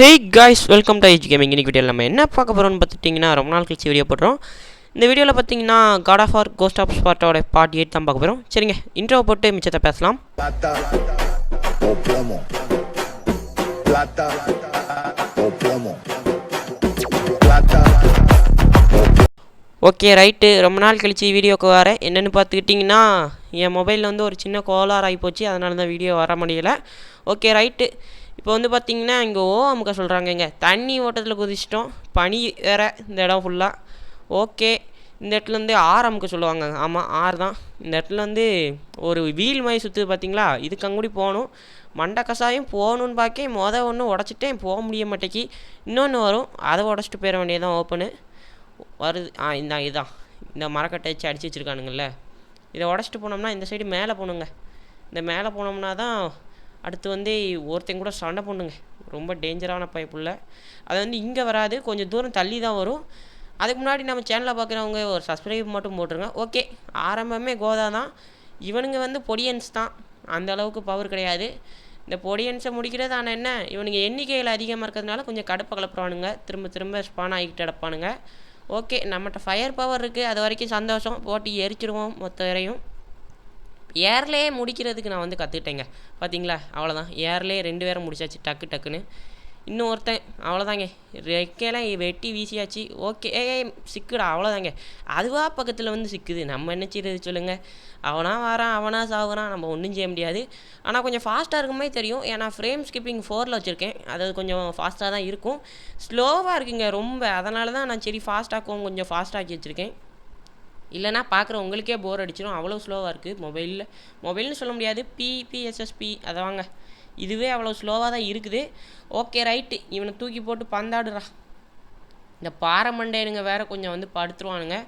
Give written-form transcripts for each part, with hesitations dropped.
Hey guys, welcome to Edge Gaming. இன்னைக்கு வீடியோவில் நம்ம என்ன பார்க்க போகிறோம்னு பார்த்துட்டிங்கன்னா ரொம்ப நாள் கழிச்சு வீடியோ போடுறோம். இந்த வீடியோவில் பார்த்தீங்கன்னா God of War Ghost of Spartaவோட பார்ட் 8 தான் பார்க்க போகிறோம். சரிங்க, இன்ட்ரோ போட்டு மிச்சத்தை பேசலாம். ஓகே ரைட்டு, ரொம்ப நாள் கழிச்சு வீடியோக்கு வரேன். என்னென்னு பார்த்துக்கிட்டிங்கன்னா என் மொபைலில் வந்து ஒரு சின்ன கோளாறு ஆகிப்போச்சு, அதனால தான் வீடியோ வர முடியல. ஓகே ரைட்டு, இப்போ வந்து பார்த்திங்கன்னா இங்கே அமுக்க சொல்கிறாங்க. இங்கே தண்ணி ஓட்டத்தில் குதிச்சிட்டோம், பனி வேறு இந்த இடம் ஃபுல்லாக. ஓகே, இந்த இடத்துல வந்து ஆறு அமுக்க சொல்லுவாங்க. ஆமாம், ஆறு தான். இந்த இடத்துல வந்து ஒரு வீல் மாதிரி சுற்றுது பார்த்தீங்களா, இதுக்கு அங்கூடி போகணும். மண்டை கசாயம் போகணுன்னு பார்க்க ஒன்று உடச்சிட்டேன், போக முடிய மாட்டேக்கி. இன்னொன்று வரும், அதை உடச்சிட்டு போயிட வேண்டியதான். ஓப்பனு வருது. இதுதான் இந்த மரக்கட்டை வச்சு அடித்து வச்சுருக்கானுங்கள்ல, இதை உடச்சிட்டு போனோம்னா இந்த சைடு மேலே போகணுங்க. இந்த மேலே போனோம்னா தான் அடுத்து வந்து ஒருத்தங்க கூட சண்டை போடணுங்க. ரொம்ப டேஞ்சரான பைப்புள்ள. அது வந்து இங்கே வராது, கொஞ்சம் தூரம் தள்ளி தான் வரும். அதுக்கு முன்னாடி நம்ம சேனலை பார்க்குறவங்க ஒரு சப்ஸ்கிரைப் மட்டும் போட்டுருங்க. ஓகே, ஆரம்பமே கோதா தான். இவனுங்க வந்து பொடியன்ஸ் தான், அந்த அளவுக்கு பவர் கிடையாது. இந்த பொடியன்ஸை முடிக்கிறது. ஆனால் என்ன, இவனுங்க எண்ணிக்கையில் அதிகமாக இருக்கிறதுனால கொஞ்சம் கடுப்பை கலப்புறானுங்க, திரும்ப திரும்ப ஸ்பான் ஆகிக்கிட்டு அடப்பானுங்க. ஓகே, நம்மகிட்ட ஃபயர் பவர் இருக்குது, அது வரைக்கும் சந்தோஷம். போட்டு எரிச்சிருவோம் மொத்த வரையும். ஏர்லேயே முடிக்கிறதுக்கு நான் வந்து கற்றுக்கிட்டேங்க. பார்த்தீங்களா, அவ்வளோதான். ஏர்லேயே 2 பேரை முடிச்சாச்சு டக்குன்னு. இன்னும் ஒருத்தன் அவ்வளோதாங்க, ரெக்கையெல்லாம் வெட்டி வீசியாச்சு. ஓகே, சிக்குடா, அவ்வளோதாங்க. அதுவாக பக்கத்தில் வந்து சிக்குது, நம்ம என்ன செய்யறது சொல்லுங்கள். அவனா வரான், அவனா சாகுறான், நம்ம ஒன்றும் செய்ய முடியாது. ஆனால் கொஞ்சம் ஃபாஸ்ட்டாக இருக்குமே தெரியும், ஏன்னா ஃப்ரேம் ஸ்கிப்பிங் 4ல் வச்சுருக்கேன். அது கொஞ்சம் ஃபாஸ்ட்டாக தான் இருக்கும். ஸ்லோவாக இருக்குங்க ரொம்ப, அதனால தான் நான் சரி ஃபாஸ்ட்டாக்கும் கொஞ்சம் ஃபாஸ்ட்டாக்கி வச்சுருக்கேன். இல்லைனா பார்க்குற உங்களுக்கே போர் அடிச்சிடும், அவ்வளோ ஸ்லோவாக இருக்குது. மொபைல்னு சொல்ல முடியாது, பிஎஸ்எஸ்பி அதை வாங்க, இதுவே அவ்வளோ ஸ்லோவாக தான் இருக்குது. ஓகே ரைட்டு, இவனை தூக்கி போட்டு பந்தாடுறா. இந்த பாறை மண்டையனுங்க வேறு கொஞ்சம் வந்து படுத்துருவானுங்க.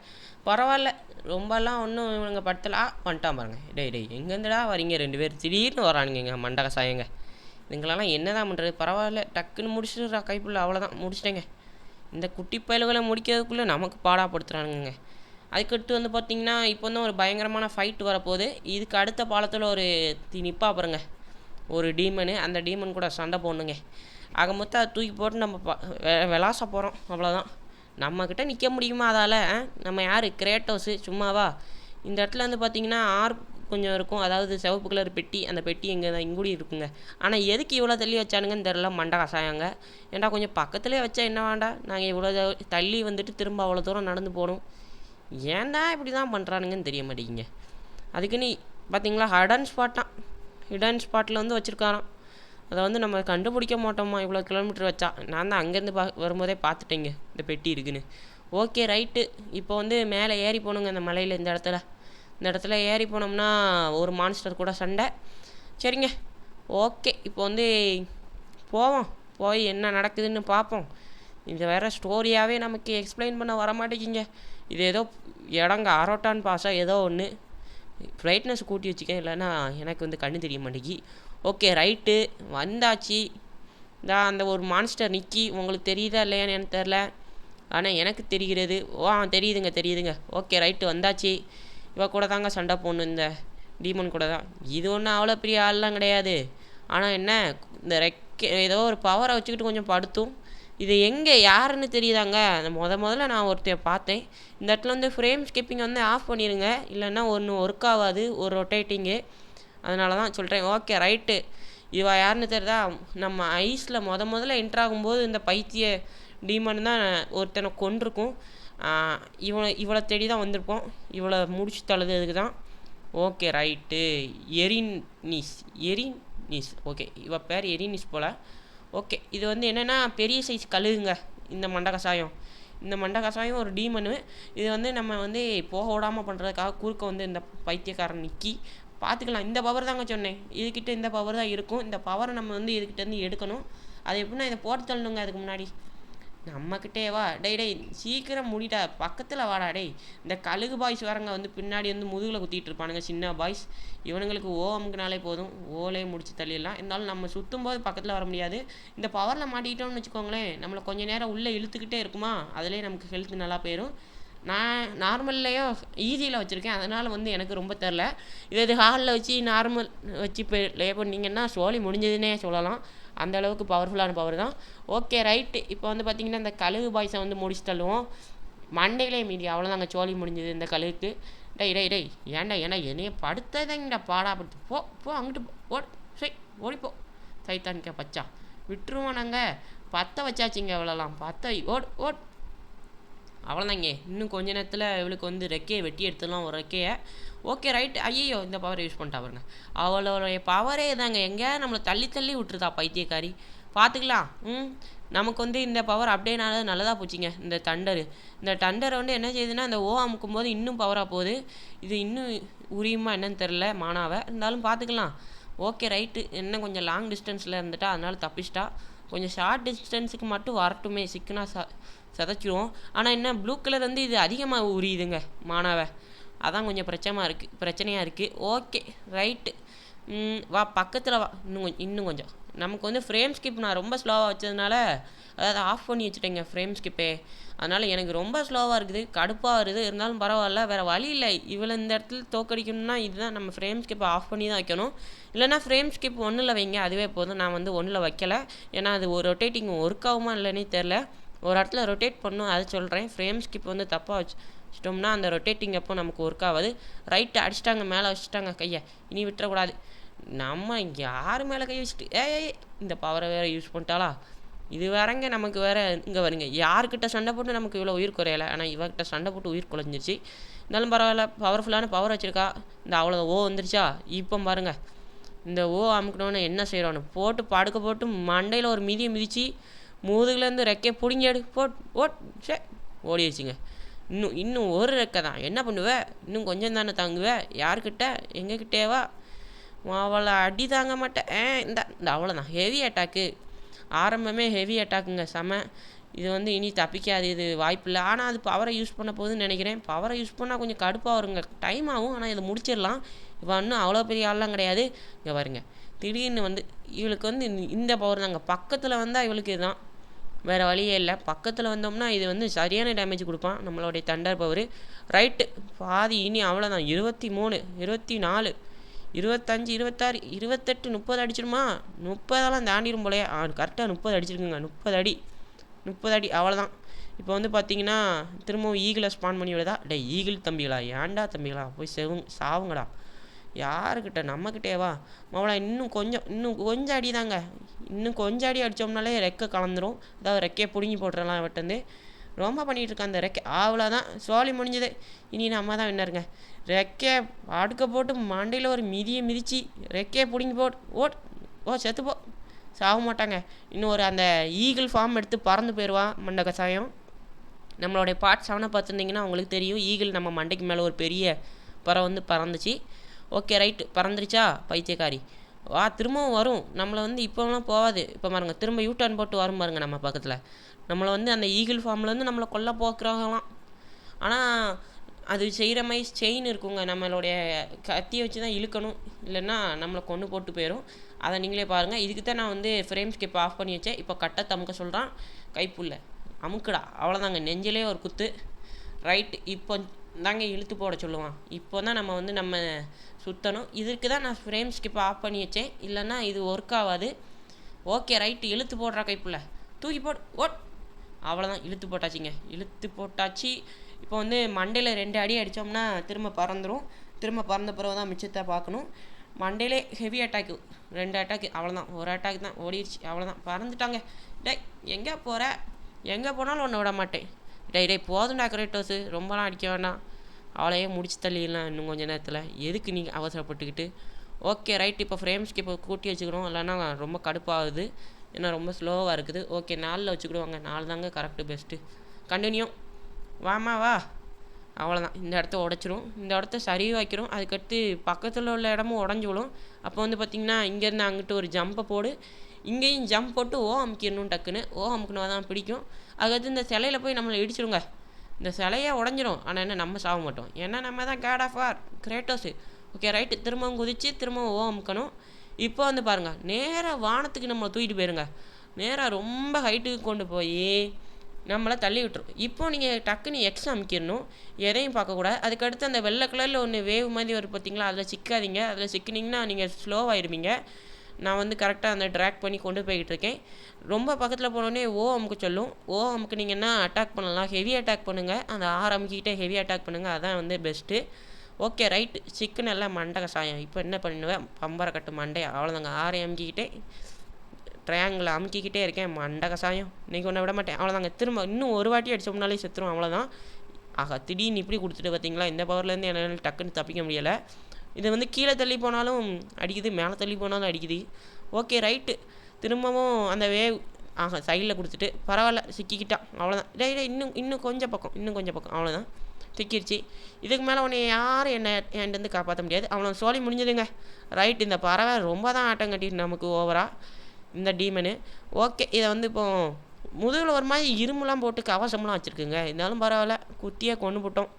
பரவாயில்ல, ரொம்பலாம் ஒன்றும் இவனுங்க படுத்தலாம் பண்ணிட்டான் பாருங்க. டேய் எங்கேருந்துடா வரீங்க 2 பேர், திடீர்னு வரானுங்க மண்டை கசாயங்க. இதுங்களெல்லாம் என்ன தான் பண்ணுறது. பரவாயில்ல, டக்குன்னு முடிச்சுடுறா கைப்புள்ள. அவ்வளோதான், முடிச்சிட்டேங்க. இந்த குட்டி பயல்களை முடிக்கிறதுக்குள்ளே நமக்கு பாடாப்படுத்துகிறானுங்க. அதுக்கடுத்து வந்து பார்த்திங்கன்னா இப்போ வந்து ஒரு பயங்கரமான ஃபைட் வரப்போகுது. இதுக்கு அடுத்த பாலத்தில் ஒரு நிப்பா பாருங்க, ஒரு டீமனு. அந்த டீமன் கூட சண்டை போடணுங்க. ஆக மொத்தம் அதை தூக்கி போட்டு நம்ம விளாச போகிறோம், அவ்வளோதான். நம்மக்கிட்ட நிற்க முடியுமா அதால்? நம்ம யார், கிரேட்டோஸு சும்மாவா? இந்த இடத்துல வந்து பார்த்திங்கன்னா கொஞ்சம் இருக்கும், அதாவது சிவப்பு கலர் பெட்டி. அந்த பெட்டி எங்கே தான் இங்கூடி இருக்குங்க. ஆனால் எதுக்கு இவ்வளோ தள்ளி வச்சானுங்கன்னு தெரில, மண்டை கசாயாங்க. ஏன்டா கொஞ்சம் பக்கத்துலேயே வச்சா என்ன வேண்டாம், நாங்கள் இவ்வளோ தள்ளி வந்துட்டு திரும்ப அவ்வளோ தூரம் நடந்து போகணும். ஏன்டா இப்படி தான் பண்ணுறானுங்கன்னு தெரிய மாட்டேங்கிங்க. அதுக்குன்னு பார்த்தீங்களா, ஹிடன் ஸ்பாட்டில் வந்து வச்சுருக்காராம். அதை வந்து நம்ம கண்டுபிடிக்க மாட்டோமா இவ்வளோ கிலோமீட்டர் வச்சா. நான் தான் அங்கேருந்து வரும்போதே பார்த்துட்டேங்க இந்த பெட்டி இருக்குன்னு. ஓகே ரைட்டு, இப்போ வந்து மேலே ஏறி போகணுங்க இந்த மலையில். இந்த இடத்துல ஏறி போனோம்னா ஒரு மான்ஸ்டர் கூட சண்டை. சரிங்க, ஓகே, இப்போ வந்து போய் என்ன நடக்குதுன்னு பார்ப்போம். இது வேறு ஸ்டோரியாகவே நமக்கு எக்ஸ்பிளைன் பண்ண வர மாட்டேங்கிங்க. இது ஏதோ இடங்க அரோட்டான் பாஸா ஏதோ ஒன்று. பிரைட்னஸ் கூட்டி வச்சுக்கேன், இல்லைன்னா எனக்கு வந்து கண்ணு தெரிய மாட்டேங்கி. ஓகே ரைட்டு, வந்தாச்சு. அந்த ஒரு மான்ஸ்டர் நிற்கி, உங்களுக்கு தெரியுதா இல்லையான்னு எனக்கு தெரில, ஆனால் எனக்கு தெரிகிறது. தெரியுதுங்க. ஓகே ரைட்டு, வந்தாச்சு. இவ கூட தாங்க சண்டை போடணும், இந்த டீமன் கூட தான். இது ஒன்றும் அவ்வளோ பெரிய ஆள்லாம் கிடையாது. ஆனால் என்ன, இந்த ஏதோ ஒரு பவரை வச்சுக்கிட்டு கொஞ்சம் படுத்தும். இது எங்கே யாருன்னு தெரியுதாங்க. முதல்ல நான் ஒருத்தர் பார்த்தேன். இந்த இடத்துல வந்து ஃப்ரேம் ஸ்கிப்பிங் வந்து ஆஃப் பண்ணிடுங்க, இல்லைன்னா ஒன்று ஒர்க் ஆகாது, ஒரு ரொட்டேட்டிங்கு. அதனால தான் சொல்கிறேன். ஓகே ரைட்டு, இவ யாருன்னு தெரியுதா, நம்ம ஐஸில் முதல்ல என்ட்ராகும்போது இந்த பைத்திய டீமன் தான் ஒருத்தனை கொண்டிருக்கும். இவளை தேடி தான் வந்திருப்போம், இவளை முடிச்சு தழுதுக்கு தான். Okay right, எரினிஸ். ஓகே, இவ பேர் எரினிஸ் போல். ஓகே, இது வந்து என்னென்னா பெரிய சைஸ் கழுகுங்க இந்த மண்டை கசாயம். ஒரு டீமனு. இது வந்து நம்ம வந்து போக விடாமல் பண்ணுறதுக்காக குறுக்க வந்து இந்த பைத்தியக்காரன் நிற்கி பார்த்துக்கலாம். இந்த பவர் தாங்க சொன்னேன், இதுக்கிட்ட இந்த பவர் தான் இருக்கும். இந்த பவரை நம்ம வந்து இதுக்கிட்டேருந்து எடுக்கணும். அது எப்படின்னா இதை போட்டு தள்ளணுங்க. அதுக்கு முன்னாடி நம்மக்கிட்டே வா. டேய் சீக்கிரம் முடிடா, பக்கத்தில் வாடா. இந்த கழுகு பாய்ஸ் வரங்க வந்து பின்னாடி வந்து முதுகில் குத்திட்டு இருப்பானுங்க, சின்ன பாய்ஸ். இவனுங்களுக்கு அமுக்குனாலே போதும், ஓலே முடிச்சு தள்ளிடலாம். இருந்தாலும் நம்ம சுற்றும் போது பக்கத்தில் வர முடியாது. இந்த பவரில் மாட்டிக்கிட்டோம்னு வச்சுக்கோங்களேன், நம்மளை கொஞ்சம் நேரம் உள்ளே இழுத்துக்கிட்டே இருக்குமா, அதிலே நமக்கு ஹெல்த் நல்லா போயிடும். நான் நார்மல்லையோ ஈஸியில் வச்சுருக்கேன், அதனால் வந்து எனக்கு ரொம்ப தெரில. இது ஹாலில் வச்சு நார்மல் வச்சு இப்போ ப்ளே பண்ணிங்கன்னா சோலி முடிஞ்சதுன்னே சொல்லலாம். அந்த அளவுக்கு பவர்ஃபுல்லான பவர் தான். Okay right. இப்போ வந்து பார்த்திங்கன்னா இந்த கழுகு பாய்ஸை வந்து முடிச்சு தள்ளுவோம். மண்டையிலே மீதி அவ்வளோதாங்க, சோலி முடிஞ்சது இந்த கழுகுக்கு. டேய் ஏன்டா என்னைய படுத்ததைங்கடா பாடாப்படுத்து. போ போ அங்கிட்டு போ, சரி ஓடிப்போ சைத்தானிக்க பச்சா. விட்டுருவோம் நாங்கள், பற்ற வச்சாச்சுங்க அவ்வளோலாம். ஓட் அவ்வளோதாங்க. இன்னும் கொஞ்ச நேரத்தில் இவளுக்கு வந்து ரெக்கையை வெட்டி எடுத்துடலாம், ஒரு ரெக்கையை. Okay right. ஐயோ இந்த பவரை யூஸ் பண்ணிட்டா பாருங்க. அவளுடைய பவரே தாங்க எங்கேயாவது நம்மளை தள்ளி விட்டுருதா பைத்தியக்காரி. பார்த்துக்கலாம். நமக்கு வந்து இந்த பவர் அப்படியே நல்லதாக போச்சுங்க. இந்த டண்டரை வந்து என்ன செய்யுதுன்னா, இந்த அமுக்கும் போது இன்னும் பவராக போகுது. இது இன்னும் உரியுமா என்னன்னு தெரில மானாவை. இருந்தாலும் பார்த்துக்கலாம். Okay right. என்ன கொஞ்சம் லாங் டிஸ்டன்ஸில் இருந்துட்டா, அதனால தப்பிச்சிட்டா. கொஞ்சம் ஷார்ட் டிஸ்டன்ஸுக்கு மட்டும் வரட்டுமே, சிக்கனா சதைச்சிடுவோம். ஆனால் என்ன ப்ளூ கலர் வந்து இது அதிகமாக உரியுதுங்க மானாவை. அதான் கொஞ்சம் பிரச்சனையாக இருக்குது. Okay right. வா பக்கத்தில் வா. இன்னும் கொஞ்சம் நமக்கு வந்து ஃப்ரேம் ஸ்கிப் நான் ரொம்ப ஸ்லோவாக வச்சதுனால, அதாவது ஆஃப் பண்ணி வச்சுட்டேங்க ஃப்ரேம் ஸ்கிப்பே. அதனால் எனக்கு ரொம்ப ஸ்லோவாக இருக்குது, கடுப்பாக வருது. இருந்தாலும் பரவாயில்ல, வேறு வழி இல்லை. இவளை இந்த இடத்துல தோக்கடிக்கணும்னா இதுதான், நம்ம ஃப்ரேம் ஸ்கிப்பை ஆஃப் பண்ணி தான் வைக்கணும். இல்லைனா ஃப்ரேம் ஸ்கிப் 1ல் வைங்க, அதுவே போதும். நான் வந்து 1ல் வைக்கலை, ஏன்னா அது ஒரு ரொட்டேட்டிங் ஒர்க் ஆகுமா இல்லைன்னே தெரில. ஒரு இடத்துல ரொட்டேட் பண்ணும், அதை சொல்கிறேன். ஃப்ரேம் ஸ்கிப் வந்து தப்பாக வச்சிட்டோம்னா அந்த ரொட்டேட்டிங் அப்போ நமக்கு ஒர்க் ஆகாது. ரைட்டு அடிச்சிட்டாங்க, மேலே வச்சுட்டாங்க கையை. இனி விட்டுறக்கூடாது. நம்ம இங்கே யார் மேலே கை வச்சுட்டு இந்த பவரை வேறு யூஸ் பண்ணிட்டாளா? இது வேறங்க நமக்கு வேறு. இங்கே வருங்க, யார்கிட்ட சண்டை போட்டு நமக்கு இவ்வளோ உயிர் குறையலை, ஆனால் இவர்கிட்ட சண்டை போட்டு உயிர் குறைஞ்சிருச்சு. இருந்தாலும் பரவாயில்ல, பவர்ஃபுல்லான பவர் வச்சுருக்கா. இந்த அவ்வளோ வந்துருச்சா? இப்போ பாருங்கள், இந்த அமுக்கணுன்னு என்ன செய்கிறோன்னு போட்டு படுக்க போட்டு மண்டையில் ஒரு மிதியை மிதித்து முதுகுலேருந்து ரெக்கையை பிடிங்கி எடு சே ஓடிடுச்சுங்க. இன்னும் ஒரு ரெக்கை தான், என்ன பண்ணுவேன்? இன்னும் கொஞ்சம் தானே தாங்குவேன். யார்கிட்ட? எங்ககிட்டேவா? அவளை அடி தாங்க மாட்டேன். இந்த அவ்வளோதான். Heavy attack. ஆரம்பமே ஹெவி அட்டாக்குங்க, செம. இது வந்து இனி தப்பிக்காது, இது வாய்ப்பில்லை. ஆனால் அது பவரை யூஸ் பண்ண போகுதுன்னு நினைக்கிறேன். பவரை யூஸ் பண்ணால் கொஞ்சம் கடுப்பாக வருங்க, டைம் ஆகும். ஆனால் இதை முடிச்சிடலாம். இப்போ இன்னும் அவ்வளோ பெரிய ஆள்லாம் கிடையாது. இங்கே வருங்க, திடீர்னு வந்து இவளுக்கு வந்து இந்த பவர் தாங்க. பக்கத்தில் வந்தால் இவளுக்கு இதுதான், வேறு வழியே இல்லை. பக்கத்தில் வந்தோம்னா இது வந்து சரியான டேமேஜ் கொடுப்பான் நம்மளுடைய தண்டர் பவர். ரைட்டு பாதி. இனி அவ்வளோதான். 23, 24, 25, 26, 28, 30 அடிச்சிடுமா? 30 தாண்டிடும் போலே. கரெக்டாக 30 அடிச்சிருக்குங்க. 30 அடி அவ்வளோதான். இப்போ வந்து பார்த்தீங்கன்னா திரும்பவும் ஈகிளை ஸ்பான் பண்ணி விடுதா? ஈகிள் தம்பிகளா, ஏன்டா தம்பிகளா, போய் சாவுங்கடா. யாருக்கிட்ட? நம்மக்கிட்டேவா? மவளா இன்னும் கொஞ்சம் அடி தாங்க. இன்னும் கொஞ்சம் அடி அடித்தோம்னாலே ரெக்கை கலந்துரும். அதாவது ரெக்கையை பிடுங்கி போட்டுடலாம் விட்டந்து. ரொம்ப பண்ணிகிட்டு இருக்கேன் அந்த ரெக்கை. அவ்வளோதான், சோலி முடிஞ்சது. இனி நம்ம தான் வின்னருங்க. ரெக்கையை அடுக்க போட்டு மண்டையில் ஒரு மிதியை மிதித்து ரெக்கையை பிடுங்கி செத்துப்போ. சாக மாட்டாங்க. இன்னும் ஒரு அந்த ஈகிள் ஃபார்ம் எடுத்து பறந்து போயிடுவான் மண்டை கசாயம். நம்மளுடைய பார்ட் 7 பார்த்துருந்தீங்கன்னா உங்களுக்கு தெரியும். ஈகிள் நம்ம மண்டைக்கு மேலே ஒரு பெரிய பறவை வந்து பறந்துச்சு. ஓகே ரைட்டு, பறந்துருச்சா பைத்தியக்காரி? வா, திரும்பவும் வரும். நம்மளை வந்து இப்போலாம் போகாது. இப்போ பாருங்க, திரும்ப யூட்டர்ன் போட்டு வரும் பாருங்க நம்ம பக்கத்தில். நம்மளை வந்து அந்த ஈகிள் ஃபார்ம்லேருந்து நம்மளை கொல்ல போக்குறாங்களாம். ஆனால் அது செய்கிற மாதிரி செயின் இருக்குங்க, நம்மளுடைய கத்தியை வச்சு தான் இழுக்கணும், இல்லைன்னா நம்மளை கொண்டு போட்டு போயிடும். அதை நீங்களே பாருங்கள். இதுக்கு தான் நான் வந்து ஃப்ரேம் ஸ்கிப் ஆஃப் பண்ணி வச்சேன். இப்போ கட்டை அமுக்க சொல்கிறான். கைப்புள்ள அமுக்குடா, அவ்வளோதாங்க. நெஞ்சிலே ஒரு குத்து. ரைட்டு, இப்போ தாங்க இழுத்து போட சொல்லுவான். இப்போ தான் நம்ம சுற்றணும். இதுக்கு தான் நான் ஃப்ரேம் ஸ்கிப் ஆஃப் பண்ணி வச்சேன், இல்லைன்னா இது ஒர்க் ஆகாது. ஓகே ரைட்டு, இழுத்து போடுறா கைப்புள்ள, தூக்கி போடு. அவ்வளோதான், இழுத்து போட்டாச்சு. இப்போ வந்து மண்டையில் 2 அடி அடித்தோம்னா திரும்ப பறந்துடும். திரும்ப பறந்த பிறகு தான் மிச்சத்தை பார்க்கணும். மண்டையிலே ஹெவி அட்டாக்கு, 2 அட்டாக்கு. அவ்வளோதான், ஒரு அட்டாக் தான் ஓடிடுச்சு. அவ்வளோதான், பறந்துட்டாங்க. எங்கே போகிற? எங்கே போனாலும் ஒன்று விட மாட்டேன். போதும்டா கிரேட்டோஸு, ரொம்பலாம் அடிக்க வேண்டாம். அவளையே முடிச்சு தள்ளிடலாம் இன்னும் கொஞ்சம் நேரத்தில். எதுக்கு நீங்கள் அவசரப்பட்டுக்கிட்டு? Okay right. இப்போ ஃப்ரேம் ஸ்கிப்பை கூட்டி வச்சுக்கிறோம், இல்லைன்னா ரொம்ப கடுப்பாகுது, ஏன்னா ரொம்ப ஸ்லோவாக இருக்குது. ஓகே 4ல் வச்சுக்கிடுவாங்க. 4 தாங்க கரெக்டு, பெஸ்ட்டு. கண்டினியூ, வாமா வா. அவ்வளோதான், இந்த இடத்த உடச்சிரும். இந்த இடத்த சரி வைக்கிறோம். அதுக்கடுத்து பக்கத்தில் உள்ள இடமும் உடஞ்சி விடும். அப்போ வந்து பார்த்திங்கன்னா இங்கேருந்து அங்கிட்டு ஒரு ஜம்பை போடு, இங்கேயும் ஜம்ப் போட்டு அமுக்கிடணும். டக்குன்னு அமுக்கினா தான் பிடிக்கும். அதுக்கடுத்து இந்த சிலையில் போய் நம்மளை இடிச்சிடுங்க. இந்த சிலையே உடஞ்சிரும். ஆனால் என்ன, நம்ம சாக மாட்டோம், ஏன்னா நம்ம தான் God of war Kratos. Okay right, திரும்பவும் குதித்து திரும்பவும் அமுக்கணும். இப்போ வந்து பாருங்கள், நேராக வானத்துக்கு நம்மளை தூக்கிட்டு போயிருங்க. நேராக ரொம்ப ஹைட்டுக்கு கொண்டு போய் நம்மளை தள்ளி விட்டுரும். இப்போ நீங்கள் டக்குன்னு எக்ஸ் அமுக்கிடணும், எதையும் பார்க்கக்கூடாது. அதுக்கடுத்து அந்த வெள்ளை கலரில் ஒன்று வேவ் மாதிரி வரும் பார்த்தீங்களா, அதில் சிக்காதீங்க. அதில் சிக்கினீங்கன்னா நீங்கள் ஸ்லோவாகிடுவீங்க. நான் வந்து கரெக்டாக அந்த ட்ராக் பண்ணி கொண்டு போய்கிட்டு இருக்கேன். ரொம்ப பக்கத்தில் போனோடனே ஓ அமுக்க சொல்லும். ஓ அமுக்குனீங்கன்னா அட்டாக் பண்ணலாம், ஹெவி அட்டாக் பண்ணுங்கள். அந்த ஆறு அமுக்கிக்கிட்டே ஹெவி அட்டாக் பண்ணுங்கள், அதான் வந்து பெஸ்ட்டு. ஓகே ரைட்டு, சிக்கன் எல்லாம் மண்டை கசாயம். இப்போ என்ன பண்ணுவேன், பம்பரை கட்டு மண்டை, அவ்வளோதாங்க. ஆறை அமுக்கிக்கிட்டே ட்ரையாங்கில் அமுக்கிக்கிட்டே இருக்கேன், மண்டை கசாயம். இன்றைக்கி ஒன்றை விட மாட்டேன், அவ்வளோதாங்க. திரும்ப இன்னும் ஒரு வாட்டி அடித்தோம்னாலே செத்துரும், அவ்வளோதான். ஆகா, திடீர்னு இப்படி கொடுத்துட்டு பார்த்தீங்களா, இந்த பவர்லேருந்து என்னால் டக்குன்னு தப்பிக்க முடியலை. இது வந்து கீழே தள்ளி போனாலும் அடிக்குது, மேலே தள்ளி போனாலும் அடிக்குது. ஓகே ரைட்டு, திரும்பவும் அந்த வேவ் சைடில் கொடுத்துட்டு பரவாயில்ல, சிக்கிக்கிட்டான், அவ்வளோதான். டே இன்னும் கொஞ்சம் பக்கம் அவ்வளோதான், சிக்கிடுச்சு. இதுக்கு மேலே உன்னை யாரும் என்கிட்ட காப்பாற்ற முடியாது, அவ்வளோ சோழி முடிஞ்சதுங்க. ரைட், இந்த பறவை ரொம்ப தான் ஆட்டம் கட்டிட்டு நமக்கு ஓவராக, இந்த டீமனு. ஓகே, இதை வந்து இப்போது முதுகில் ஒரு மாதிரி இரும்புலாம் போட்டு கவசம்லாம் வச்சுருக்குங்க, இருந்தாலும் பரவாயில்ல, குத்தியாக கொண்டு போட்டோம்.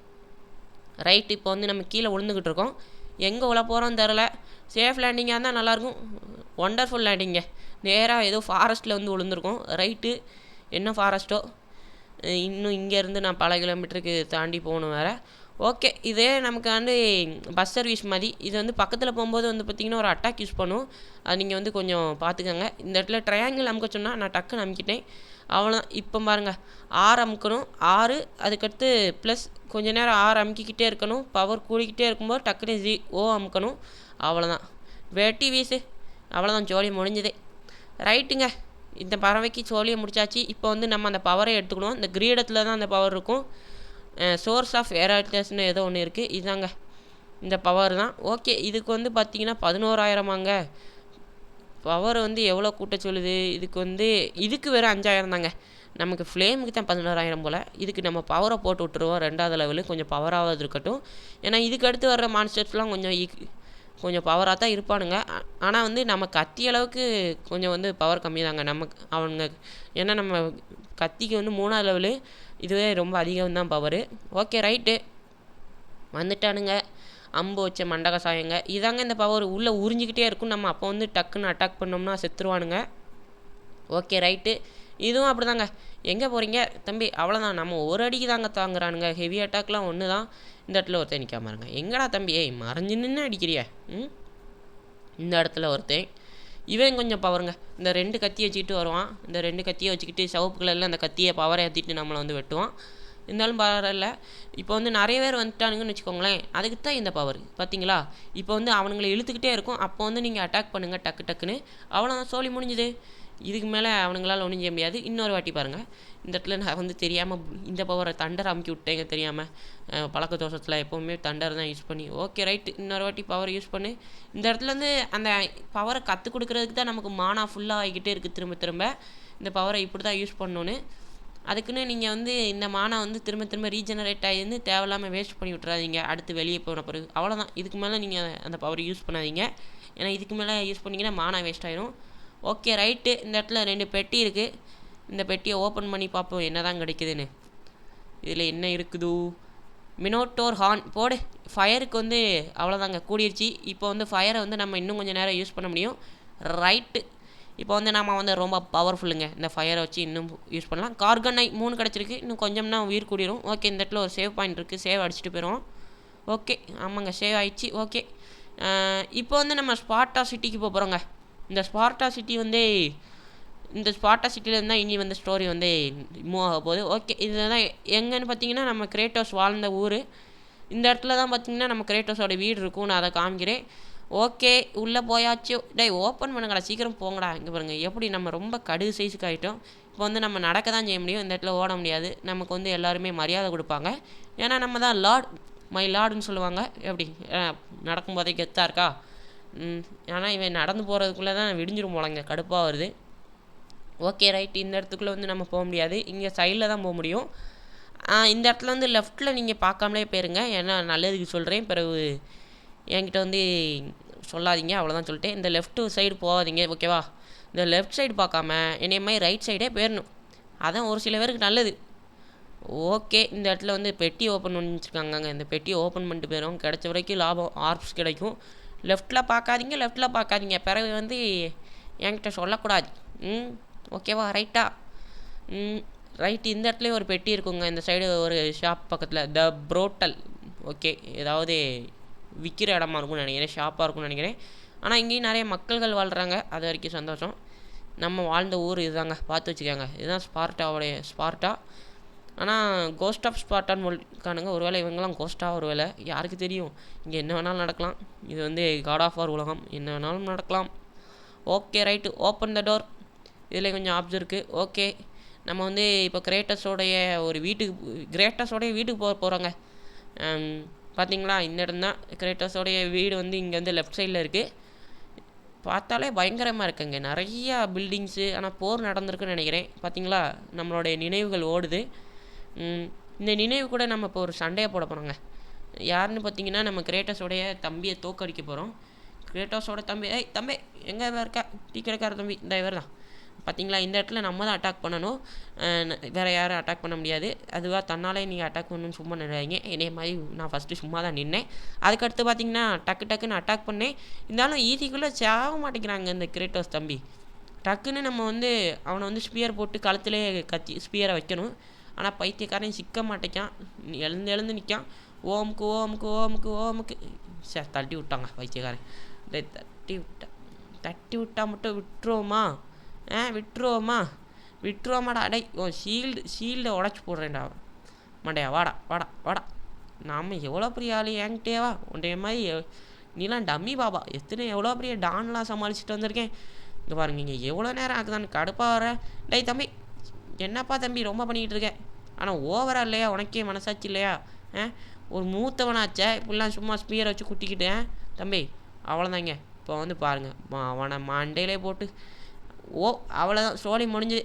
ரைட்டு, இப்போ வந்து நம்ம கீழே விழுந்துக்கிட்டு இருக்கோம், எங்கே உள்ள போகிறோன்னு தெரில. சேஃப் லேண்டிங்காக இருந்தால் நல்லாயிருக்கும். ஒண்டர்ஃபுல் லேண்டிங்க. நேராக ஏதோ ஃபாரஸ்ட்டில் வந்து விழுந்துருக்கோம். ரைட்டு, என்ன ஃபாரஸ்ட்டோ, இன்னும் இங்கேருந்து நான் பல கிலோமீட்டருக்கு தாண்டி போகணும் வேறு. ஓகே, இதே நமக்கு வந்து பஸ் சர்வீஸ் மாதிரி. இது வந்து பக்கத்தில் போகும்போது வந்து பார்த்திங்கன்னா ஒரு அட்டாக் யூஸ் பண்ணும், அது நீங்கள் வந்து கொஞ்சம் பார்த்துக்கோங்க. இந்த இடத்துல ட்ரையாங்கிள் அமுக்க சொன்னால் நான் டக்குன்னு அமுக்கிட்டேன், அவ்வளோதான். இப்போ பாருங்கள், ஆறு அமுக்கணும், 6 அதுக்கடுத்து ப்ளஸ் கொஞ்சம் நேரம் 6 அமுக்கிக்கிட்டே இருக்கணும். பவர் கூடிக்கிட்டே இருக்கும்போது டக்குன்னு ஓ அமுக்கணும், அவ்வளோதான். வெட்டி வீசு, அவ்வளோதான், ஜோலி முடிஞ்சுதே. ரைட்டுங்க, இந்த பறவைக்கு சோழியை முடிச்சாச்சு. இப்போ வந்து நம்ம அந்த பவரை எடுத்துக்கணும். இந்த கிரீடத்தில் தான் அந்த பவர் இருக்கும். சோர்ஸ் ஆஃப் ஏராட்டஸ்னு ஏதோ ஒன்று இருக்குது, இதாங்க இந்த பவர் தான். ஓகே, இதுக்கு வந்து பார்த்திங்கன்னா 11,000 பவர் வந்து எவ்வளோ கூட்ட சொல்லுது. இதுக்கு வெறும் 5,000 தாங்க. நமக்கு ஃப்ளேமுக்கு தான் 11,000 போல். இதுக்கு நம்ம பவரை போட்டு விட்டுருவோம், 2வது லெவலு கொஞ்சம் பவராவது இருக்கட்டும். ஏன்னா இதுக்கு அடுத்து வர்ற மான்ஸ்டர்ஸ்லாம் கொஞ்சம் பவராக தான் இருப்பானுங்க. ஆனால் வந்து நம்ம கத்தி அளவுக்கு கொஞ்சம் வந்து பவர் கம்மி தாங்க அவனுங்க. ஏன்னா நம்ம கத்திக்கு வந்து 3வது லெவலு, இதுவே ரொம்ப அதிகம் தான் பவரு. ஓகே ரைட்டு, வந்துட்டானுங்க. அம்பு வச்ச மண்டகசாயங்க. இதாங்க இந்த பவர், உள்ளே உறிஞ்சிக்கிட்டே இருக்கும். நம்ம அப்போ வந்து டக்குன்னு அட்டாக் பண்ணோம்னா செத்துருவானுங்க. ஓகே ரைட்டு, இதுவும் அப்படி தாங்க. எங்கே போகிறீங்க தம்பி, அவ்வளோதான். நம்ம ஒரு அடிக்கு தாங்க தாங்குறானுங்க. ஹெவி அட்டாக்லாம் ஒன்று தான். இந்த இடத்துல ஒருத்தன் நிற்காம இருங்க. எங்கடா தம்பி, மறைஞ்சு நின்று அடிக்கிறியா? இந்த இடத்துல ஒருத்தன், இவன் கொஞ்சம் பவருங்க. இந்த 2 கத்தியை வச்சுக்கிட்டு வருவான். இந்த 2 கத்தியை வச்சுக்கிட்டு சவப்பு கலரில் அந்த கத்தியை பவரை ஏற்றிட்டு நம்மளை வந்து வெட்டுவான். இருந்தாலும் பரவாயில்ல. இப்போ வந்து நிறைய பேர் வந்துட்டானுங்கன்னு வச்சுக்கோங்களேன், அதுக்கு தான் இந்த பவர் பார்த்தீங்களா. இப்போ வந்து அவனுங்களை இழுத்துக்கிட்டே இருக்கும். அப்போ வந்து நீங்கள் அட்டாக் பண்ணுங்கள் டக்குன்னு, அவ்வளோதான், சோழி முடிஞ்சுது. இதுக்கு மேலே அவனுங்களால் ஒன்றும் செய்ய முடியாது. இன்னொரு வாட்டி பாருங்கள், இந்த இடத்துல நான் வந்து தெரியாமல் இந்த பவரை தண்டர் அமுக்கி விட்டேங்க, தெரியாமல். பழக்க தோஷத்தில் எப்போவுமே தண்டர் தான் யூஸ் பண்ணி. ஓகே ரைட்டு, இன்னொரு வாட்டி பவர் யூஸ் பண்ணி. இந்த இடத்துலேருந்து அந்த பவரை கற்றுக் கொடுக்குறதுக்கு தான் நமக்கு மானா ஃபுல்லாக ஆகிக்கிட்டே இருக்குது. திரும்ப இந்த பவரை இப்படி தான் யூஸ் பண்ணணுன்னு. அதுக்குன்னு நீங்கள் வந்து இந்த மானா வந்து திரும்ப ரீஜெனரேட் ஆகிருந்து தேவையில்லாமல் வேஸ்ட் பண்ணி விட்றாதீங்க. அடுத்து வெளியே போன பிறகு அவ்வளோதான். இதுக்கு மேலே நீங்கள் அந்த பவரை யூஸ் பண்ணாதீங்க. ஏன்னா இதுக்கு மேலே யூஸ் பண்ணிங்கன்னா மானா வேஸ்ட் ஆகிடும். ஓகே ரைட்டு, இந்த இடத்துல 2 பெட்டி இருக்குது. இந்த பெட்டியை ஓப்பன் பண்ணி பார்ப்போம் என்ன தான் கிடைக்குதுன்னு. இதில் என்ன இருக்குது, மினோட்டோர் ஹார்ன் போடு. ஃபயருக்கு வந்து அவ்வளோதாங்க, கூடிருச்சு. இப்போ வந்து ஃபயரை வந்து நம்ம இன்னும் கொஞ்சம் நேரம் யூஸ் பண்ண முடியும். ரைட்டு, இப்போ வந்து நம்ம வந்து ரொம்ப பவர்ஃபுல்லுங்க. இந்த ஃபயரை வச்சு இன்னும் யூஸ் பண்ணலாம். கார்கன் ஐ 3 கிடச்சிருக்கு, இன்னும் கொஞ்சம்னா உயிர் கூடிரும். ஓகே, இந்த இடத்துல ஒரு சேவ் பாயிண்ட் இருக்குது, சேவ் அடிச்சுட்டு போயிடுவோம். ஓகே, ஆமாங்க, சேவ் ஆயிடுச்சு. ஓகே, இப்போ வந்து நம்ம ஸ்பார்ட்டா சிட்டிக்கு போகிறோங்க. இந்த ஸ்பார்ட்டா சிட்டி வந்து இந்த ஸ்பார்ட்டா சிட்டியிலேருந்து தான் இனி வந்து ஸ்டோரி வந்து மூவ் ஆக போகுது. ஓகே, இதில் தான் எங்கன்னு பார்த்தீங்கன்னா நம்ம கிரேட்டோஸ் வாழ்ந்த ஊர். இந்த இடத்துல தான் பார்த்தீங்கன்னா நம்ம கிரேட்டோஸோட வீடு இருக்கும், நான் அதை காமிக்கிறேன். ஓகே, உள்ளே போயாச்சு. ஓப்பன் பண்ணுங்கடா, சீக்கிரம் போங்கடா. இங்கே பாருங்கள், எப்படி நம்ம ரொம்ப கடுகு சைஸுக்கு ஆகிட்டோம். இப்போ வந்து நம்ம நடக்க தான் செய்ய முடியும், இந்த இடத்துல ஓட முடியாது. நமக்கு வந்து எல்லாருமே மரியாதை கொடுப்பாங்க, ஏன்னா நம்ம தான் மை லார்டுன்னு சொல்லுவாங்க. எப்படி நடக்கும்போதே கெத்தாக இருக்கா. ஆனால் இவன் நடந்து போகிறதுக்குள்ளே தான் விடிஞ்சிரும் போலங்க, கடுப்பாக வருது. ஓகே ரைட், இந்த இடத்துக்குள்ளே வந்து நம்ம போக முடியாது, இங்கே சைடில் தான் போக முடியும். இந்த இடத்துல வந்து லெஃப்ட்டில் நீங்கள் பார்க்காமலே போயிருங்க, ஏன்னா நல்லதுக்கு சொல்கிறேன், பிறகு என்கிட்ட வந்து சொல்லாதீங்க, அவ்வளோதான் சொல்லிட்டேன். இந்த லெஃப்ட்டு சைடு போகாதீங்க, ஓகேவா. இந்த லெஃப்ட் சைடு பார்க்காம என்னைய மாதிரி ரைட் சைடே போயிடணும், அதான் ஒரு சில பேருக்கு நல்லது. ஓகே, இந்த இடத்துல வந்து பெட்டி ஓப்பன் பண்ணி வச்சுருக்காங்க. இந்த பெட்டியை ஓப்பன் பண்ணிட்டு போயிடும், கிடச்ச வரைக்கும் லாபம், ஆர்ப்ஸ் கிடைக்கும். லெஃப்ட்டில் பார்க்காதீங்க, பிறகு வந்து என்கிட்ட சொல்லக்கூடாது. ஓகேவா, ரைட்டா. ரைட், இந்த இடத்துலையும் ஒரு பெட்டி இருக்குங்க. இந்த சைடு ஒரு ஷாப் பக்கத்தில் த புரோட்டல். ஓகே, ஏதாவது விற்கிற இடமா இருக்கும்னு நினைக்கிறேன், ஷாப்பாக இருக்கும்னு நினைக்கிறேன். ஆனால் இங்கேயும் நிறைய மக்கள்கள் வாழ்கிறாங்க, அது வரைக்கும் சந்தோஷம். நம்ம வாழ்ந்த ஊர் இதுதாங்க, பார்த்து வச்சுக்கோங்க. இதுதான் ஸ்பார்ட்டாவுடைய ஸ்பார்ட்டா. ஆனால் கோஸ்ட் ஆஃப் ஸ்பார்ட்டான்னு இருக்கானுங்க. ஒருவேளை இவங்கெல்லாம் கோஸ்ட்டாக, ஒருவேளை யாருக்கு தெரியும். இங்கே என்ன வேணாலும் நடக்கலாம். இது வந்து காட் ஆஃப் வார் உலகம், என்ன வேணாலும் நடக்கலாம். Okay right, open the door. இதில் கொஞ்சம் ஆப்ஸ் இருக்குது. ஓகே, நம்ம வந்து இப்போ கிரேட்டஸோடைய வீட்டுக்கு போகிறோங்க. பார்த்தீங்களா, இந்த இடம் தான் கிரேட்டஸோடைய வீடு. வந்து இங்கே வந்து லெஃப்ட் சைடில் இருக்குது. பார்த்தாலே பயங்கரமாக இருக்குங்க, நிறையா பில்டிங்ஸு. ஆனால் போர் நடந்திருக்குன்னு நினைக்கிறேன். பார்த்தீங்களா, நம்மளுடைய நினைவுகள் ஓடுது. இந்த நினைவு கூட நம்ம இப்போ ஒரு சண்டையை போட போகிறோங்க. யாருன்னு பார்த்தீங்கன்னா, நம்ம கிரேட்டஸோடைய தம்பியை தோக்கடிக்க போகிறோம். கிரேட்டஸோட தம்பி, தம்பி எங்கே இருக்கா? டீ கடைக்கார தம்பி, இந்த இவர் தான். பார்த்தீங்களா, இந்த இடத்துல நம்ம தான் அட்டாக் பண்ணணும், வேறு யாரும் அட்டாக் பண்ண முடியாது. அதுவாக தன்னாலே நீங்கள் அட்டாக் பண்ணணும்னு சும்மா நினைவாங்க. இதே மாதிரி நான் ஃபஸ்ட்டு சும்மா தான் நின்னேன். அதுக்கடுத்து பார்த்தீங்கன்னா டக்குன்னு அட்டாக் பண்ணேன். இருந்தாலும் ஈஸிக்குள்ளே சாக மாட்டேங்கிறாங்க இந்த கிரேட்டோஸ் தம்பி. டக்குன்னு நம்ம வந்து அவனை வந்து ஸ்பியர் போட்டு கழுத்துலேயே ஸ்பியரை வைக்கணும். ஆனால் பைத்தியக்காரன் சிக்க மாட்டேக்கான், எழுந்து நிற்கான். ஓமுக்கு தட்டி விட்டாங்க பைத்தியக்காரன். தட்டி விட்டா மட்டும் விட்டுருவோமாடா. அடை ஷீல்டை உடச்சி போடுறேன்டா. மண்டையா வாடா. நாம் எவ்வளோ பெரிய ஆள், என்கிட்டேவா உன்டைய மாதிரி நீலாம் டம்மி பாபா. எவ்வளோ பெரிய டான்லாம் சமாளிச்சுட்டு வந்திருக்கேன். இங்கே பாருங்க, இங்கே எவ்வளோ நேரம் ஆகுதான்னு கடுப்பாக வர. டேய் தம்பி, என்னப்பா தம்பி ரொம்ப பண்ணிக்கிட்டு இருக்கேன். ஆனால் ஓவராக இல்லையா, உனக்கே மனசாச்சு இல்லையா? ஒரு மூத்தவனாச்சே, இப்படிலாம் சும்மா ஸ்பியரை வச்சு குட்டிக்கிட்டேன் தம்பி. அவ்வளோதாங்க. இப்போ வந்து பாருங்கள், அவனை மண்டையிலே போட்டு அவ்வளோதான், ஸ்டோரி முடிஞ்சுது.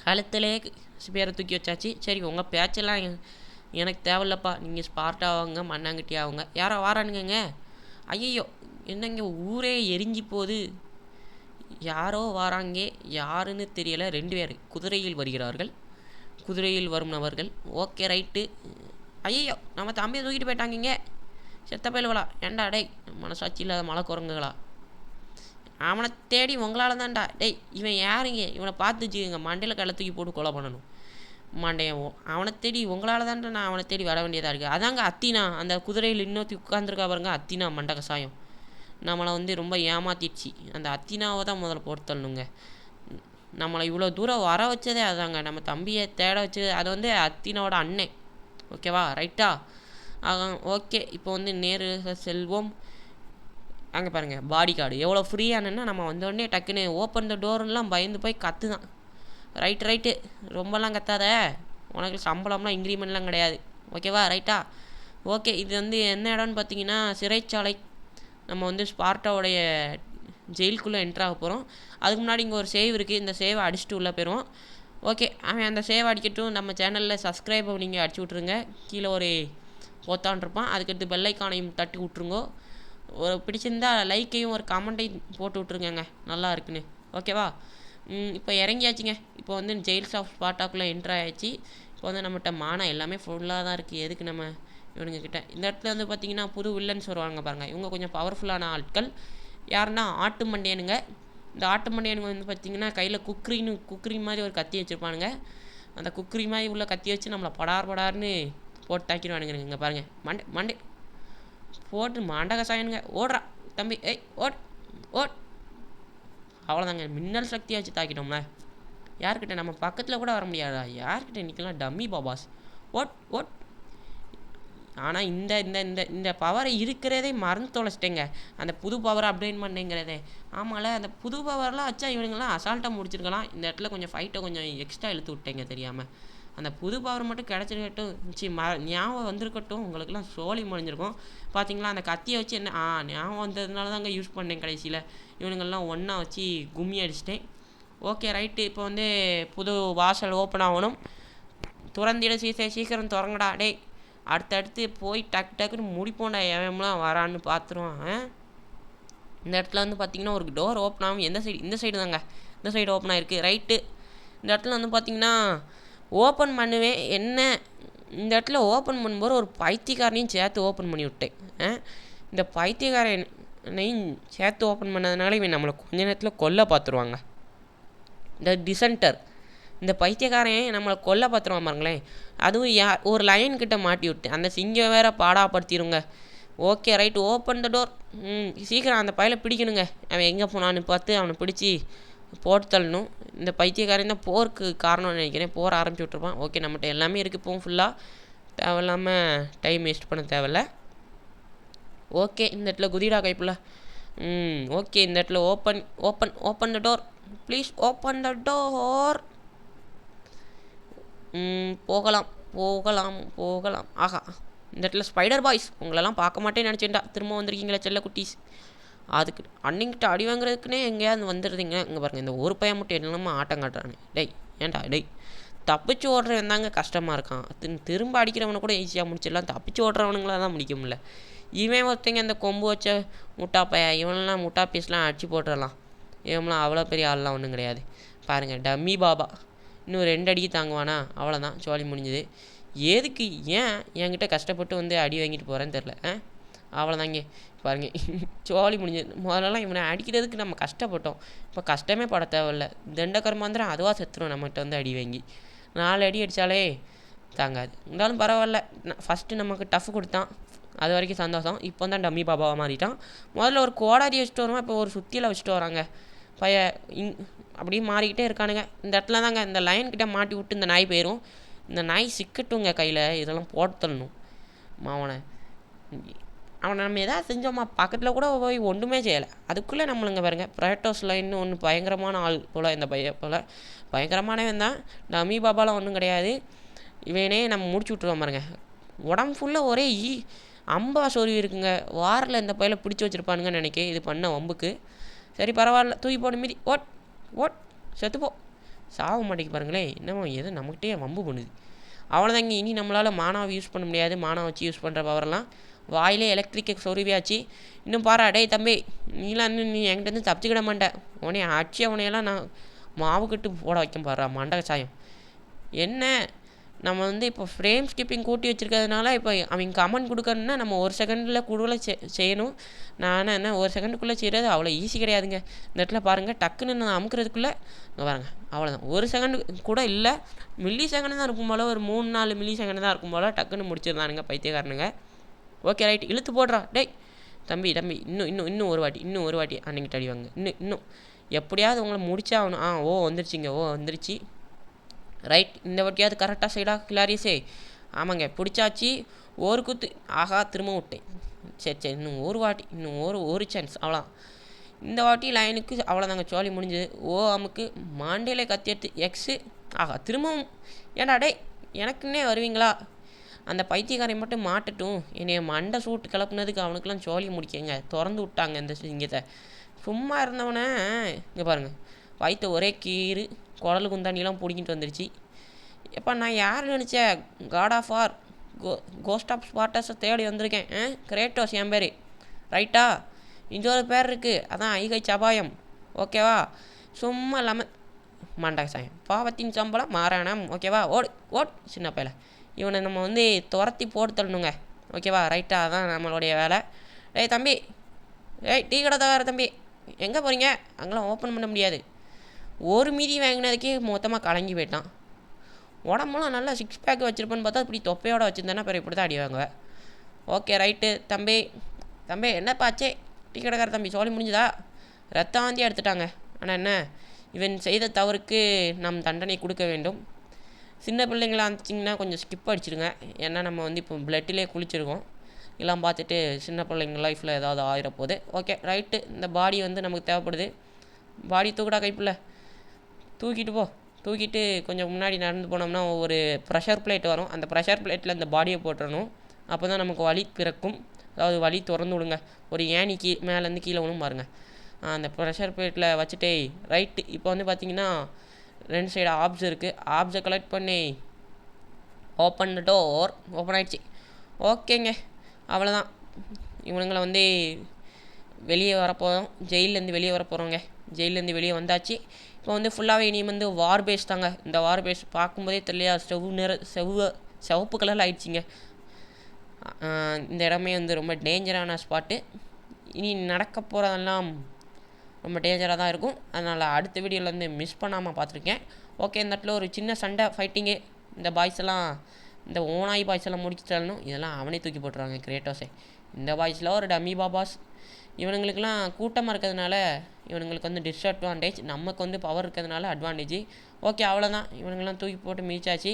கழுத்திலே ஸ்பியரை தூக்கி வச்சாச்சு. சரி, உங்கள் பேச்செல்லாம் எனக்கு தேவையில்லப்பா. நீங்கள் ஸ்பார்ட் ஆவாங்க, மண்ணாங்கட்டி ஆகுங்க. யாரோ வாரானுங்க. ஐயோ, என்னங்க ஊரே எரிஞ்சு போகுது. யாரோ வாராங்க, யாருன்னு தெரியலை. 2 பேர் குதிரையில் வருகிறார்கள். குதிரையில் வரும் நபர்கள். Okay right. ஐயோ, நம்ம தம்பியை தூக்கிட்டு போயிட்டாங்க. செத்த பயல்களா, ஏண்டா டேய், மனசாட்சி இல்லாத மலை குரங்குகளா. அவனை தேடி உங்களால் தான்டா. டேய், இவன் யாருங்க? இவனை பார்த்து வச்சுக்கோங்க, மண்டையில் கையில் தூக்கி போட்டு கொலை பண்ணணும். மண்டையன் அவனை தேடி உங்களால் தான்டா நான் அவனை தேடி வர வேண்டியதாக இருக்குது. அதாங்க அத்தினா, அந்த குதிரையில் இன்னொருத்தி உட்காந்துருக்கா பாருங்க, அத்தினா மண்டை கசாயம். நம்மளை வந்து ரொம்ப ஏமாத்திடுச்சு. அந்த அத்தினாவை தான் முதல்ல போர்த்தணுங்க. நம்மளை இவ்வளோ தூரம் வர வச்சதே அதாங்க, நம்ம தம்பியை தேட வச்சது. அது வந்து அத்தினாவோட அண்ணன். ஓகேவா, ரைட்டா? ஓகே, இப்போ வந்து நேரு செல்வோம். அங்கே பாருங்கள், பாடி கார்டு எவ்வளோ ஃப்ரீயானன்னா, நம்ம வந்தோடனே டக்குன்னு ஓப்பன் த டோர்லாம் பயந்து போய் கற்று தான். ரைட்டு, ரொம்பலாம் கத்தாத, உனக்கு சம்பளம்லாம் இன்க்ரிமெண்ட்லாம் கிடையாது. ஓகேவா, ரைட்டா? ஓகே, இது வந்து என்ன இடம்னு பார்த்தீங்கன்னா சிறைச்சாலை. நம்ம வந்து ஸ்பார்ட்டாவுடைய ஜெயிலுக்குள்ளே என்ட்ராக போகிறோம். அதுக்கு முன்னாடி இங்கே ஒரு சேவ் இருக்குது. இந்த சேவை அடிச்சுட்டு உள்ளே போயிடுவோம். ஓகே, அவன் அந்த சேவை அடிக்கட்டும். நம்ம சேனலில் சப்ஸ்கிரைப் நீங்கள் அடிச்சு விட்ருங்க. கீழே ஒரு போத்தான்னு இருப்பான், அதுக்கடுத்து பெல் ஐக்கானையும் தட்டி விட்ருங்க. ஒரு பிடிச்சிருந்தா லைக்கையும் ஒரு கமெண்ட்டையும் போட்டு விட்ருங்க, நல்லா இருக்குன்னு. ஓகேவா? இப்போ இறங்கியாச்சுங்க. இப்போ வந்து ஜெயில்ஸ் ஆஃப் ஸ்பார்ட்டாக்குள்ளே என்ட்ரு ஆகிடுச்சு. இப்போ வந்து நம்மகிட்ட மானம் எல்லாமே ஃபுல்லாக தான் இருக்குது. எதுக்கு நம்ம இவனுங்கக்கிட்ட? இந்த இடத்துல வந்து பார்த்திங்கன்னா புது வில்லன்ஸ் வருவாங்க பாருங்கள். இவங்க கொஞ்சம் பவர்ஃபுல்லான ஆட்கள். யாருன்னா ஆட்டு மண்டியனுங்க. இந்த ஆட்டு மண்டியனுங்க வந்து பார்த்திங்கன்னா கையில் குக்ரி மாதிரி ஒரு கத்தி வச்சுருப்பானுங்க. அந்த குக்ரி மாதிரி உள்ள கத்தி வச்சு நம்மளை படார்னு போட்டு தாக்கிடுவானுங்க. இங்கே பாருங்கள், மண்டை போட்டு மண்டை கசாயனுங்க. ஓடுறா தம்பி, ஓட். அவ்வளோதாங்க, மின்னல் சக்தியை வச்சு தாக்கிட்டோம்ல. யார்கிட்ட நம்ம பக்கத்தில் கூட வர முடியாதா? யார்கிட்ட நிற்கலாம்? டம்மி பாபாஸ். ஓட். ஆனால் இந்த இந்த இந்த இந்த பவரை இருக்கிறதே மறந்து தொலைச்சிட்டேங்க. அந்த புது பவரை அப்டேட் பண்ணேங்கிறதே. ஆமாம்ல, அந்த புது பவர்லாம் வச்சா இவனுங்களாம் அசால்ட்டாக முடிச்சிருக்கலாம். இந்த இடத்துல கொஞ்சம் ஃபைட்டை கொஞ்சம் எக்ஸ்ட்ரா இழுத்து விட்டேங்க தெரியாமல். அந்த புது பவர் மட்டும் கிடச்சிருக்கட்டும், ஞாபகம் வந்திருக்கட்டும். உங்களுக்குலாம் சோழி முடிஞ்சிருக்கும். பார்த்தீங்களா, அந்த கத்தியை வச்சு என்ன ஞாபகம் வந்ததுனால தாங்க யூஸ் பண்ணேன். கடைசியில் இவனுங்கள்லாம் ஒன்றா வச்சு கும்மி அடிச்சிட்டேன். ஓகே ரைட்டு, இப்போ வந்து புது வாசல் ஓப்பன் ஆகணும். துறந்திட சீக்கிரம் திறங்கடா. டேய், அடுத்தடுத்து போய் டக்குன்னு முடிப்போண்டா. எவன்லாம் வரான்னு பார்த்துருவான். இந்த இடத்துல வந்து பார்த்திங்கன்னா ஒரு டோர் ஓப்பன் ஆகும். எந்த சைடு? இந்த சைடு தாங்க. இந்த சைடு ஓப்பன் ஆகிருக்கு. ரைட்டு, இந்த இடத்துல வந்து பார்த்திங்கன்னா ஓப்பன் பண்ணுவேன். என்ன, இந்த இடத்துல ஓப்பன் பண்ணும்போது ஒரு பைத்தியக்காரனையும் சேர்த்து ஓப்பன் பண்ணி விட்டேன். இந்த பைத்தியக்காரனையும் சேர்த்து ஓப்பன் பண்ணதுனால இவன் நம்மளை கொஞ்ச நேரத்தில் கொல்ல பார்த்துருவாங்க. இந்த டிசென்டர் இந்த பைத்தியக்காரன் நம்மளை கொல்ல பார்த்துருவான் பாருங்களேன். அதுவும் ஒரு லயன்கிட்ட மாட்டி விட்டு அந்த சிங்கம் வேற பாடாப்படுத்திடுங்க. Okay right, open the door. சீக்கிரம் அந்த பையலை பிடிக்கணுங்க. அவன் எங்கே போனான்னு பார்த்து அவனை பிடிச்சி போட்டு தள்ளணும். இந்த பைத்தியக்காரன் தான் போருக்கு காரணம்னு நினைக்கிறேன். போர் ஆரம்பிச்சு விட்ருப்பான். ஓகே, நம்மகிட்ட எல்லாமே இருக்குது இப்போவும் ஃபுல்லாக. தேவையில்லாமல் டைம் வேஸ்ட் பண்ண தேவையில்ல. ஓகே, இந்த இடத்துல குதிரா கைப்புல. ஓகே, இந்த இடத்துல open the door please, open the door. போகலாம் போகலாம் போகலாம். ஆஹா, இந்த இடத்துல ஸ்பைடர் பாய்ஸ், உங்களெல்லாம் பார்க்க மாட்டேன்னு நினச்சேன்டா. திரும்ப வந்திருக்கீங்களா செல்ல குட்டீஸ். அதுக்கு அன்னிங்கிட்ட அடி வாங்குறதுக்குன்னே எங்கேயாவது வந்துடுறீங்க. இங்கே பாருங்கள், இந்த ஒரு பையன் மட்டும் என்னென்னமோ ஆட்டம் காட்டுறானே. டேய் ஏன்டா டேய், தப்பிச்சு ஓடுறவன் தாங்க கஷ்டமாக இருக்கான். திரும்ப அடிக்கிறவனை கூட ஈஸியாக முடிச்சிடலாம். தப்பிச்சு ஓடுறவனுங்களாக தான் முடிக்க முடியல. இவன் ஒருத்தங்க இந்த கொம்பு வச்ச முட்டாப்பையா, இவனெல்லாம் முட்டா பீஸ்லாம் அடிச்சு போட்டுடலாம். இவன்லாம் அவ்வளோ பெரிய ஆள்லாம் ஒன்றும் கிடையாது. பாருங்கள், டம்மி பாபா இன்னும் 2 அடிக்கு தாங்குவானா, அவ்வளோதான், சோழி முடிஞ்சுது. எதுக்கு ஏன் என்கிட்ட கஷ்டப்பட்டு வந்து அடி வாங்கிட்டு போகிறேன்னு தெரில. அவ்வளோதாங்க, பாருங்க, சோழி முடிஞ்சது. முதல்லலாம் இவனை அடிக்கிறதுக்கு நம்ம கஷ்டப்பட்டோம். இப்போ கஷ்டமே பட தேவையில்ல. தண்டகர்மாந்திரம் அதுவாக செத்துரும் நம்மகிட்ட வந்து அடி வாங்கி. 4 அடி அடித்தாலே தாங்காது. இருந்தாலும் பரவாயில்ல, ஃபஸ்ட்டு நமக்கு டஃப் கொடுத்தான், அது வரைக்கும் சந்தோஷம். இப்போ தான் டம்மி பாபாவாக மாறிட்டான். முதல்ல ஒரு கோடாரி வச்சுட்டு வருவான், இப்போ ஒரு சுத்தியில் வச்சுட்டு வராங்க அப்படியே மாறிக்கிட்டே இருக்கானுங்க. இந்த இடத்துல தாங்க இந்த லயன்கிட்ட மாட்டி விட்டு இந்த நாய் போயிடும். இந்த நாய் சிக்கட்டுங்க கையில், இதெல்லாம் போட்டு தள்ளணும். அவனை நம்ம எதாவது செஞ்சோம்மா, பக்கத்தில் கூட போய் ஒன்றுமே செய்யலை. அதுக்குள்ளே நம்மளுங்க பாருங்கள், ப்ரைட்டோஸில் இன்னும் ஒன்று பயங்கரமான ஆள் போல். இந்த போல் பயங்கரமானவன் தான். டம்மி பாபாலாம் ஒன்றும் கிடையாது. இவனே நம்ம முடிச்சு விட்ருவோம் பாருங்க. உடம்பு ஃபுல்லாக ஒரே அம்பா சொருவி இருக்குங்க. வாரில் இந்த பையில பிடிச்சி வச்சுருப்பானுங்கன்னு நினைக்கிறேன், இது பண்ண வம்புக்கு. சரி பரவாயில்ல, தூக்கி போட மீதி. ஓட் செத்துப்போ. சாக மாட்டேங்க பாருங்களேன். என்னமோ எது நம்மகிட்டே வம்பு பண்ணுது. அவ்வளோதாங்க, இனி நம்மளால் மானாவை யூஸ் பண்ண முடியாது. மானாவை வச்சு யூஸ் பண்ணுற பவரெல்லாம் வாயிலே எலக்ட்ரிக்கு சொருவியாச்சு. இன்னும் பாரா, டேய் தம்பி, நீலாம் இன்னும் நீ என்கிட்ட தப்பிச்சுக்கிட மாட்டேன். உடனே அடிச்சு அவனையெல்லாம் நான் மாவு கட்டு போட வைக்க பாடுறா மண்டக சாயம். என்ன நம்ம வந்து இப்போ ஃப்ரேம் ஸ்கிப்பிங் கூட்டி வச்சுருக்கிறதுனால இப்போ அவங்க கமெண்ட் கொடுக்கணுன்னா நம்ம 1 செகண்டில் கூட செய்யணும். நான் என்ன 1 செகண்டுக்குள்ளே செய்கிறது அவ்வளோ ஈஸி கிடையாதுங்க. இந்த இடத்துல பாருங்கள், டக்குன்னு நான் அமுக்கிறதுக்குள்ளே இங்கே பாருங்கள், அவ்வளோதான். 1 செகண்டு கூட இல்லை, மில்லி செகண்டு தான் இருக்கும் போல். ஒரு 3-4 மில்லி செகண்டு தான் இருக்கும் போல். டக்குன்னு முடிச்சிருந்தானுங்க பைத்தியக்காரனுங்க. ஓகே ரைட், இழுத்து போடுறா. டேய் தம்பி இன்னும் ஒரு வாட்டி அன்னைக்கிட்ட அடிவாங்க. இன்னும் எப்படியாவது உங்களை முடிச்சா ஆகணும். வந்துருச்சுங்க, வந்துருச்சு. ரைட், இந்த வாட்டியாவது கரெக்டாக சைடாக கிளாரியஸே. ஆமாங்க, பிடிச்சாச்சு. ஒரு குத்து. ஆஹா, திரும்ப விட்டேன். சரி இன்னும் ஒரு சான்ஸ், அவ்வளோ. இந்த வாட்டி லைனுக்கு அவ்வளோதாங்க, சோழி முடிஞ்சது. அமுக்கு மாண்டேலே கத்தி எடுத்து எக்ஸு. ஆஹா, திரும்பவும். ஏன்டா டே, எனக்குன்னே வருவீங்களா? அந்த பைத்தியக்காரை மட்டும் மாட்டட்டும். என்னைய மண்டை சூட்டு கிளப்புனதுக்கு அவனுக்கெல்லாம் சோழி முடிக்கங்க. திறந்து விட்டாங்க இந்த சிங்கத்தை. சும்மா இருந்தவனை இங்கே பாருங்கள், வயிற்ற ஒரே கீறு, குடலு குந்தாண்டிலாம் பிடிக்கிட்டு வந்துருச்சு. எப்போ நான் யார் நினச்சேன், God of war, ghost of ஸ்பார்ட்டஸை தேடி வந்திருக்கேன். கிரேட்டோஸ் என் பேர். ரைட்டா, இன்னொரு பேர் இருக்குது, அதான் ஐகை சபாயம். ஓகேவா, சும்மா இல்லாமல் மண்டக சாயம், பாவத்தின் சம்பளம் மாறானம். ஓகேவா, ஓட் சின்ன பையல. இவனை நம்ம வந்து துரத்தி போட்டு தள்ளணுங்க. ஓகேவா, ரைட்டா, அதான் நம்மளுடைய வேலை. டேய் தம்பி, டீ கடை தவிர தம்பி, எங்கே போகிறீங்க? அங்கெல்லாம் ஓப்பன் பண்ண முடியாது. ஒரு மீதி வாங்கினதுக்கே மொத்தமாக கலங்கி போயிட்டான். உடம்புலாம் நல்லா 6 பேக் வச்சுருப்பேன்னு பார்த்தா இப்படி தொப்பையோடு வச்சுருந்தேன்னா பிறகு இப்படி தான் அடி வாங்குவேன். Okay right. தம்பி என்னப்பாச்சே? டீ கடைக்கார தம்பி, சோழி முடிஞ்சுதா? ரத்தம் வாந்தி எடுத்துட்டாங்க. ஆனால் என்ன, இவன் செய்த தவறுக்கு நம் தண்டனை கொடுக்க வேண்டும். சின்ன பிள்ளைங்களாக இருந்துச்சிங்கன்னா கொஞ்சம் ஸ்கிப் அடிச்சிடுங்க. ஏன்னா நம்ம வந்து இப்போ பிளட்டிலே குளிச்சிருக்கோம். எல்லாம் பார்த்துட்டு சின்ன பிள்ளைங்க லைஃப்பில் ஏதாவது ஆயிரப்போகுது. ஓகே ரைட்டு, இந்த பாடி வந்து நமக்கு தேவைப்படுது. பாடி தூக்கடா கைப்பில், தூக்கிட்டு கொஞ்சம் முன்னாடி நடந்து போனோம்னா ஒரு ப்ரெஷர் பிளேட் வரும். அந்த ப்ரெஷர் பிளேட்டில் இந்த பாடியை போட்டுறணும். அப்போ தான் நமக்கு வலி பிறக்கும். அதாவது வலி திறந்து விடுங்க. ஒரு ஏணி மேலேருந்து கீழே விடும் பாருங்கள். அந்த ப்ரெஷர் பிளேட்டில் வச்சுட்டே ரைட்டு. இப்போ வந்து பார்த்திங்கன்னா 2 சைடு ஆப்ஸ் இருக்குது. ஆப்ஸை கலெக்ட் பண்ணி ஓப்பன் டோர். ஓப்பன் ஆகிடுச்சு. ஓகேங்க, அவ்வளோதான். இவனுங்களை வந்து வெளியே வரப்போகிறோம். ஜெயிலேருந்து வெளியே வரப்போகிறோங்க. ஜெயிலேருந்து வெளியே வந்தாச்சு. இப்போ வந்து ஃபுல்லாகவே இனி வந்து வார் பேஸ் தாங்க. இந்த வார் பேஸ் பார்க்கும்போதே தெரியலையா, சிவப்பு கலரில் ஆயிடுச்சிங்க. இந்த இடமே வந்து ரொம்ப டேஞ்சரான ஸ்பாட்டு. இனி நடக்க போகிறதெல்லாம் ரொம்ப டேஞ்சராக தான் இருக்கும். அதனால் அடுத்த வீடியோவில் வந்து மிஸ் பண்ணாமல் பார்த்துருக்கேன். ஓகே இந்த இடத்துல ஒரு சின்ன சண்டை ஃபைட்டிங்கு. இந்த பாய்ஸ் எல்லாம் இந்த ஓனாய் பாய்ஸ் எல்லாம் முடிச்சு தரணும். இதெல்லாம் அவனே தூக்கி போட்டுருவாங்க கிரேட்டோஸே. இந்த பாய்ஸில் ஒரு டம்மி பாபாஸ். இவனுங்களுக்கெல்லாம் கூட்டமாக இருக்கிறதுனால இவனுங்களுக்கு வந்து டிஸ்அட்வான்டேஜ், நமக்கு வந்து பவர் இருக்கிறதுனால அட்வான்டேஜ். ஓகே அவ்வளோதான், இவனுங்கெல்லாம் தூக்கி போட்டு மீச்சாச்சு.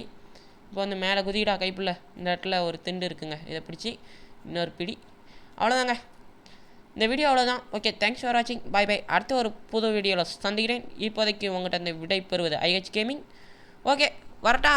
இப்போ வந்து மேலே குதிடா கைப்புள்ள. இந்த இடத்துல ஒரு திண்டு இருக்குங்க, இதை பிடிச்சி இன்னொரு பிடி. அவ்வளோதாங்க இந்த வீடியோ, அவ்வளோதான். ஓகே தேங்க்ஸ் ஃபார் வாட்சிங், பை பை. அடுத்த ஒரு புது வீடியோவில் சந்திக்கிறேன். இப்போதைக்கு உங்கள்கிட்ட அந்த விடை பெறுவது IH கேமிங். ஓகே வரட்டா.